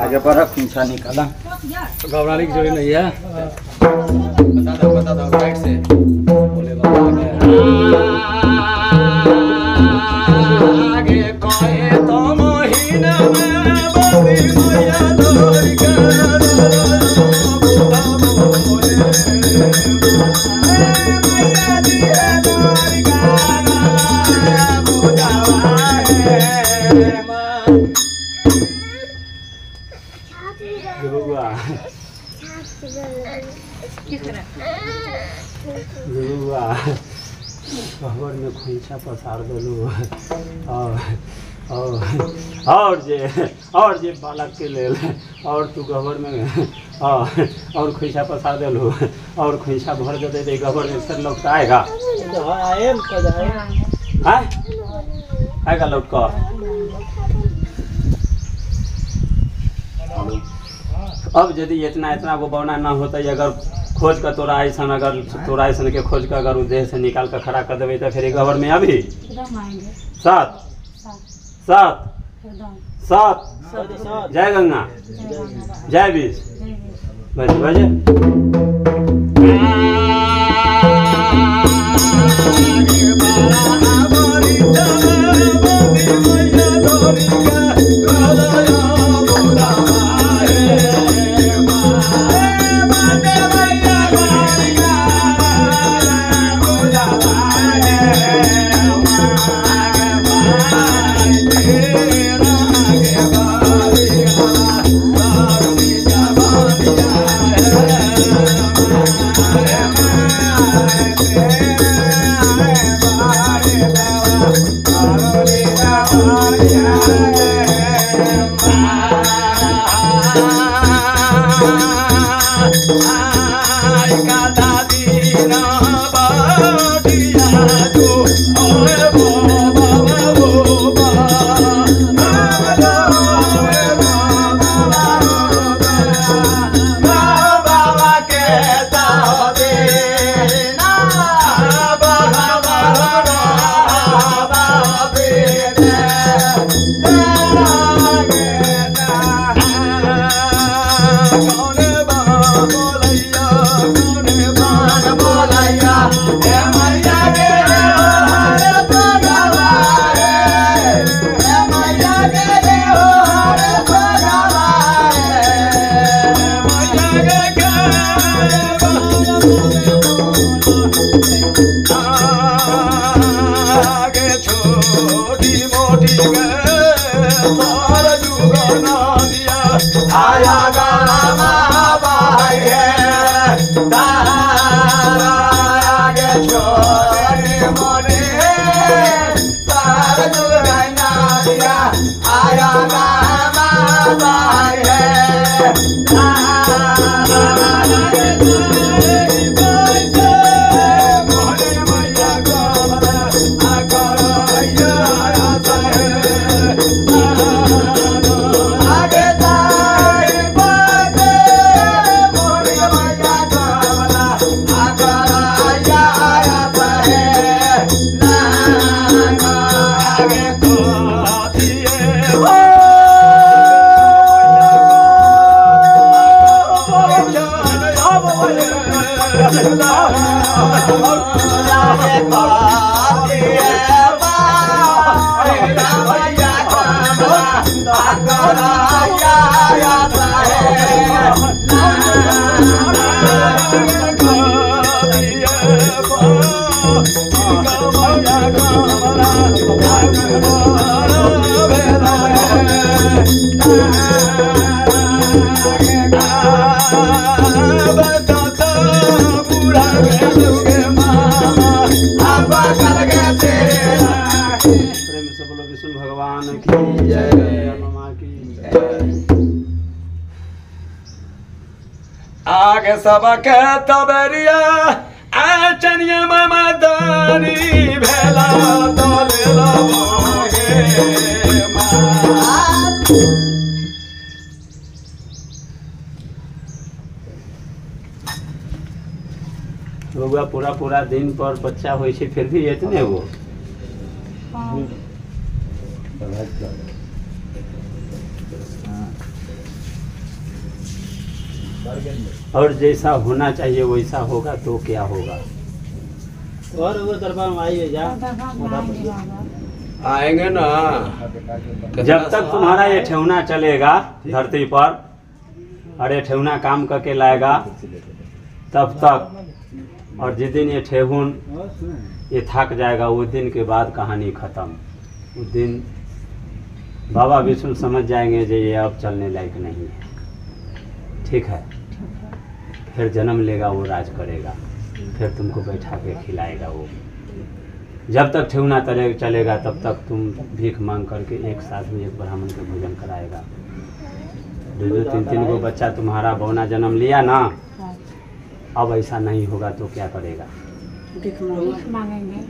आगे बढ़ा खूंचा निकाला घबराने की जरूरत नहीं है। बता दो राइट से बोले आगे कोई तो महीना में बड़ी मैया धोई खबर में खोइछा पसार दलू और जे बालक के लेल और तू गबर में और खोइछा पसार दलू और खोइछा भर दे दे गबर में फिर लौट आएगा आएगा लौट का। अब यदि इतना वो बौना ना होता अगर खोज का तोरा ऐसा के खोज का अगर देह से निकाल कर खड़ा कर देवे तो फिर गबर में अभी 7 जय गंगा जय बीस बजे बजे Yeah. प्रेम से बोलो विष्णु भगवान की जय, मामा की जय। आगे सबके तबरिया आचनिया ममदानी भेला तोलेला मोगे बउआ पूरा पूरा दिन पर बच्चा होइ छै फिर भी इतने वो और जैसा होना चाहिए वैसा होगा तो क्या होगा। और वो दरबार में आइए जा, आएंगे ना। जब तक तुम्हारा ये ठेवना चलेगा धरती पर और ये ठेवना काम करके लाएगा तब तक, और जिस दिन ये ठेहुन ये थक जाएगा वो दिन के बाद कहानी खत्म। उस दिन बाबा विष्णु समझ जाएंगे जो ये अब चलने लायक नहीं है। ठीक है, फिर जन्म लेगा वो राज करेगा, फिर तुमको बैठा के खिलाएगा वो। जब तक ठेहुना चलेगा तब तक तुम भीख मांग करके एक साथ में एक ब्राह्मण के भोजन कराएगा। दो तीन गो बच्चा तुम्हारा बौना जन्म लिया ना, अब ऐसा नहीं होगा तो क्या करेगा। भीख मांगेंगे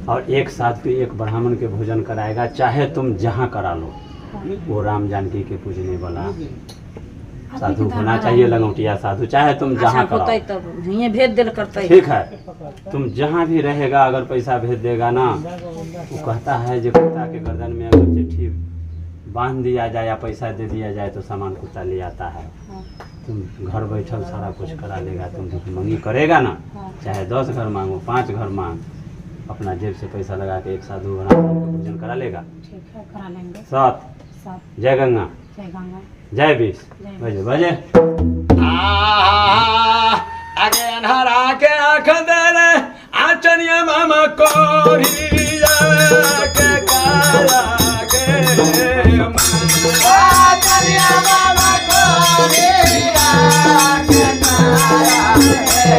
और एक साथ भी एक ब्राह्मण के भोजन कराएगा, चाहे तुम जहाँ करा लो। वो राम जानकी के पूजने वाला साधु होना चाहिए, लंगोटिया साधु, चाहे तुम जहाँ कराओ। तब ये भेज दिल करते। ठीक है, तुम जहाँ भी रहेगा अगर पैसा भेज देगा ना, वो कहता है जो कुत्ता के गर्दन में अगर चिट्ठी बांध दिया जाए या पैसा दे दिया जाए तो सामान कुत्ता ले आता है। तुम घर बैठल सारा कुछ करा लेगा। तुम भिखमंगी करेगा ना, चाहे 10 घर मांगो 5 घर मांग, अपना जेब से पैसा लगा के एक साधु बना भोजन करा लेगा। ठीक है, करा लेंगे। 7 जय गंगा, जय गंगा, जय 20 बजे बजे। आगे अन्हारा के आँख दे रे आचनिया मामा कोरिया के काया के आचनिया मामा कोरिया के काया के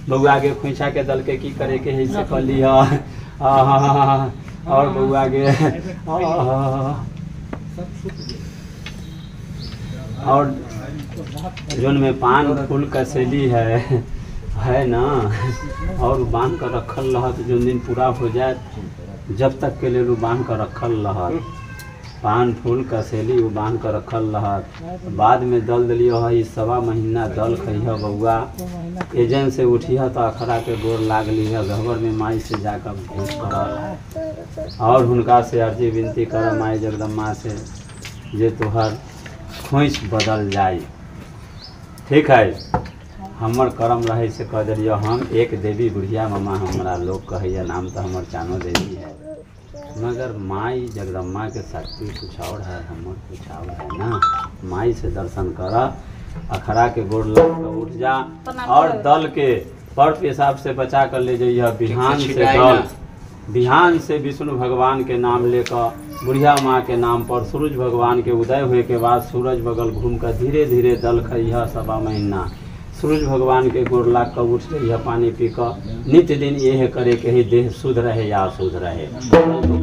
बउआ के खोइछा के दल के की करे के है से कली है और बउआ के और जोन में पान फूल का शैली है ना, और बांध कर रखल रहत जो दिन पूरा हो जाए जब तक के लिए बांध कर रखल रहत, पान फूल का शैली वो बांध कर रखल रहत। बाद में दल दिलियो है 1.25 महीना दल खइह बउआ, एजेंट से उठिह तो अखरा के गोर लाग लीह, गहबर में माई से जाकर भेंट कर और हुनका से अर्जी विनती कर माई जगदम्मा से जे तोहर खोइछ बदल जाए। ठीक है, हमर कर्म रहे से कह दिलियो हम एक देवी बुढ़िया मामा हमारा लोग कहैया, नाम तो हमर चानो देवी है, मगर माई जगदम्मा के शक्ति कुछ और है, हमर कुछ और है ना। माई से दर्शन कर, अखड़ा के गोड़ लग कर उठ जा और दल के पर पेशाब से बचा कर ले जाइए। बिहान से दल, बिहान से विष्णु भगवान के नाम लेकर बुढ़िया माँ के नाम पर सूरज भगवान के उदय हुए के बाद सूरज बगल घूम कर धीरे धीरे दल खइह 1.25 महीना। सूरज भगवान के गोड़ लाग कर उठ जाइए, पानी पी कर नित्य दिन ये करे के ही देह शुद्ध रहे या अशुद्ध रहे, तो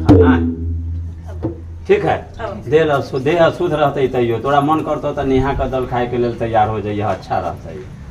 खाना है। ठीक है, देह अशुद्ध रहते तैयो तोरा मन करता तो नेहा का दल खाए के लिए तैयार हो जाइए, अच्छा रहता है।